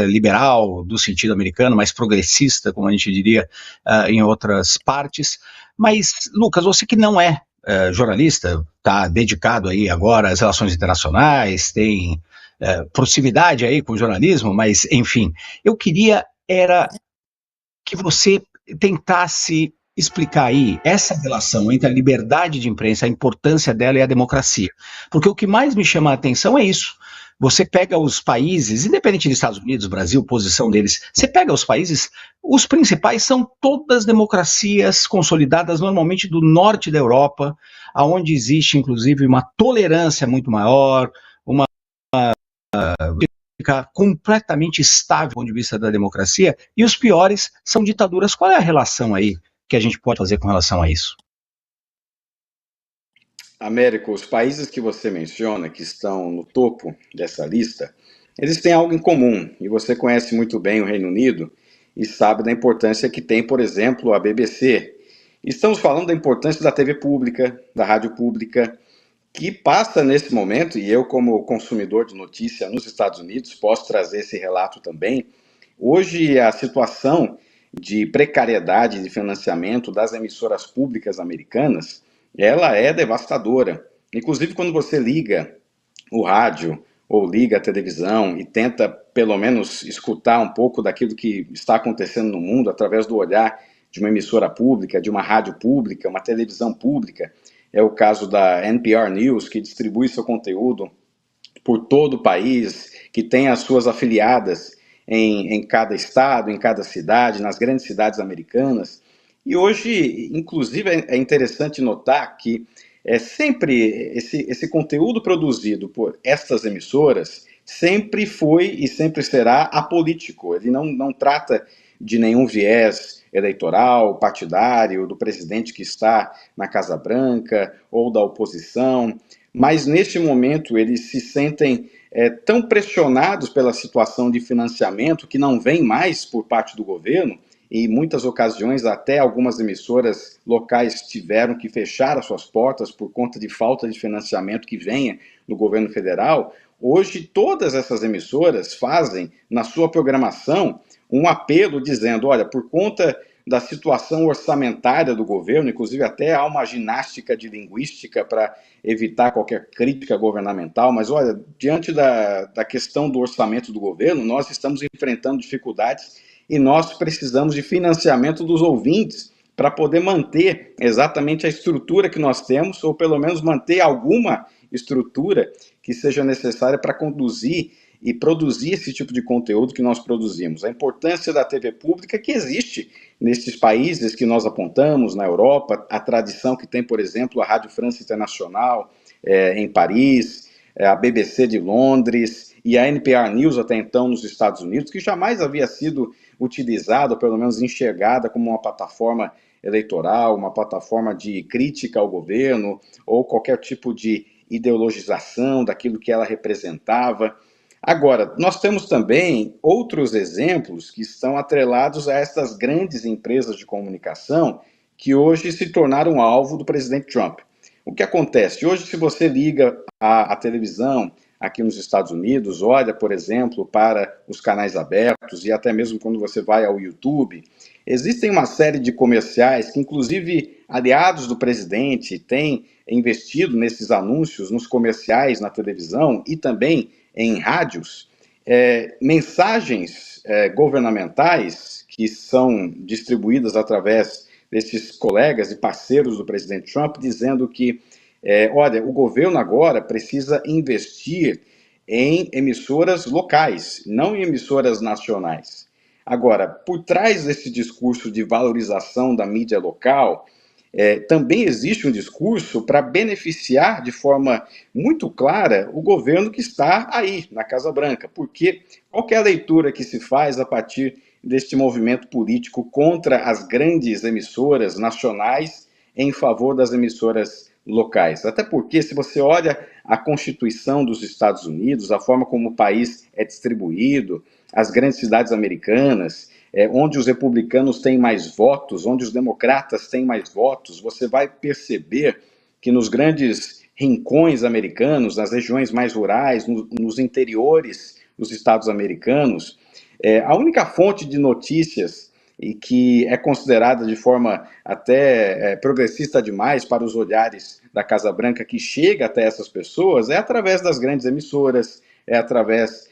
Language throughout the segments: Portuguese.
liberal, do sentido americano, mais progressista, como a gente diria em outras partes. Mas, Lucas, você que não é jornalista, está dedicado aí agora às relações internacionais, tem proximidade aí com o jornalismo, mas, enfim, eu queria que você tentasse explicar aí essa relação entre a liberdade de imprensa, a importância dela e a democracia. Porque o que mais me chama a atenção é isso. Você pega os países, independente dos Estados Unidos, Brasil, posição deles, você pega os países, os principais são todas democracias consolidadas, normalmente do norte da Europa, onde existe, inclusive, uma tolerância muito maior, uma completamente estável do ponto de vista da democracia, e os piores são ditaduras. Qual é a relação aí que a gente pode fazer com relação a isso? Américo, os países que você menciona, que estão no topo dessa lista, eles têm algo em comum, e você conhece muito bem o Reino Unido e sabe da importância que tem, por exemplo, a BBC. Estamos falando da importância da TV pública, da rádio pública, que passa nesse momento, e eu como consumidor de notícia nos Estados Unidos posso trazer esse relato também. Hoje a situação de precariedade de financiamento das emissoras públicas americanas, ela é devastadora. Inclusive quando você liga o rádio ou liga a televisão e tenta pelo menos escutar um pouco daquilo que está acontecendo no mundo através do olhar de uma emissora pública, de uma rádio pública, uma televisão pública, é o caso da NPR News, que distribui seu conteúdo por todo o país, que tem as suas afiliadas em cada estado, em cada cidade, nas grandes cidades americanas. E hoje, inclusive, é interessante notar que sempre esse conteúdo produzido por estas emissoras sempre foi e sempre será apolítico. Ele não trata de nenhum viés eleitoral, partidário, do presidente que está na Casa Branca ou da oposição, mas neste momento eles se sentem tão pressionados pela situação de financiamento que não vem mais por parte do governo, e em muitas ocasiões até algumas emissoras locais tiveram que fechar as suas portas por conta de falta de financiamento que venha do governo federal. Hoje todas essas emissoras fazem na sua programação um apelo dizendo, olha, por conta da situação orçamentária do governo, inclusive até há uma ginástica de linguística para evitar qualquer crítica governamental, mas olha, diante da questão do orçamento do governo, nós estamos enfrentando dificuldades e nós precisamos de financiamento dos ouvintes para poder manter exatamente a estrutura que nós temos, ou pelo menos manter alguma estrutura que seja necessária para conduzir e produzir esse tipo de conteúdo que nós produzimos. A importância da TV pública que existe nesses países que nós apontamos, na Europa, a tradição que tem, por exemplo, a Rádio France Internacional em Paris, a BBC de Londres e a NPR News até então nos Estados Unidos, que jamais havia sido utilizada, ou pelo menos enxergada como uma plataforma eleitoral, uma plataforma de crítica ao governo ou qualquer tipo de ideologização daquilo que ela representava. Agora, nós temos também outros exemplos que estão atrelados a estas grandes empresas de comunicação que hoje se tornaram alvo do presidente Trump. O que acontece? Hoje, se você liga a televisão aqui nos Estados Unidos, olha, por exemplo, para os canais abertos e até mesmo quando você vai ao YouTube, existem uma série de comerciais que, inclusive, aliados do presidente têm investido nesses anúncios, nos comerciais na televisão e também em rádios, mensagens governamentais que são distribuídas através desses colegas e parceiros do presidente Trump, dizendo que, olha, o governo agora precisa investir em emissoras locais, não em emissoras nacionais. Agora, por trás desse discurso de valorização da mídia local, também existe um discurso para beneficiar de forma muito clara o governo que está aí, na Casa Branca, porque qualquer leitura que se faz a partir deste movimento político contra as grandes emissoras nacionais em favor das emissoras locais. Até porque, se você olha a Constituição dos Estados Unidos, a forma como o país é distribuído, as grandes cidades americanas, onde os republicanos têm mais votos, onde os democratas têm mais votos, você vai perceber que nos grandes rincões americanos, nas regiões mais rurais, nos interiores dos estados americanos, A única fonte de notícias e que é considerada de forma até progressista demais para os olhares da Casa Branca, que chega até essas pessoas, é através das grandes emissoras, é através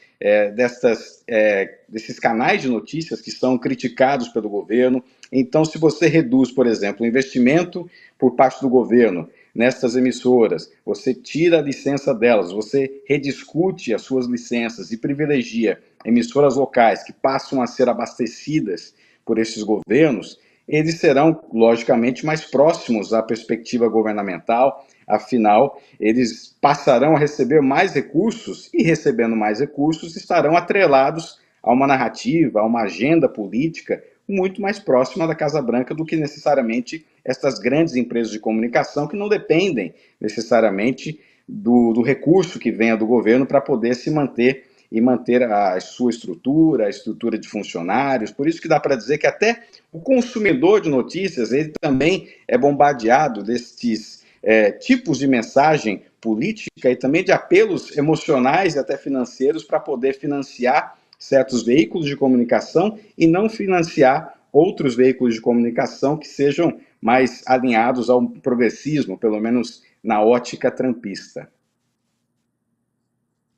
desses canais de notícias que são criticados pelo governo. Então, se você reduz, por exemplo, o investimento por parte do governo nestas emissoras, você tira a licença delas, você rediscute as suas licenças e privilegia emissoras locais que passam a ser abastecidas por esses governos, eles serão, logicamente, mais próximos à perspectiva governamental, afinal, eles passarão a receber mais recursos e, recebendo mais recursos, estarão atrelados a uma narrativa, a uma agenda política muito mais próxima da Casa Branca do que necessariamente estas grandes empresas de comunicação que não dependem necessariamente do recurso que venha do governo para poder se manter e manter a sua estrutura, a estrutura de funcionários. Por isso que dá para dizer que até o consumidor de notícias, ele também é bombardeado destes tipos de mensagem política e também de apelos emocionais e até financeiros para poder financiar certos veículos de comunicação e não financiar outros veículos de comunicação que sejam mais alinhados ao progressismo, pelo menos na ótica trumpista.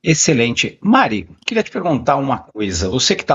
Excelente. Mari, queria te perguntar uma coisa. Você que está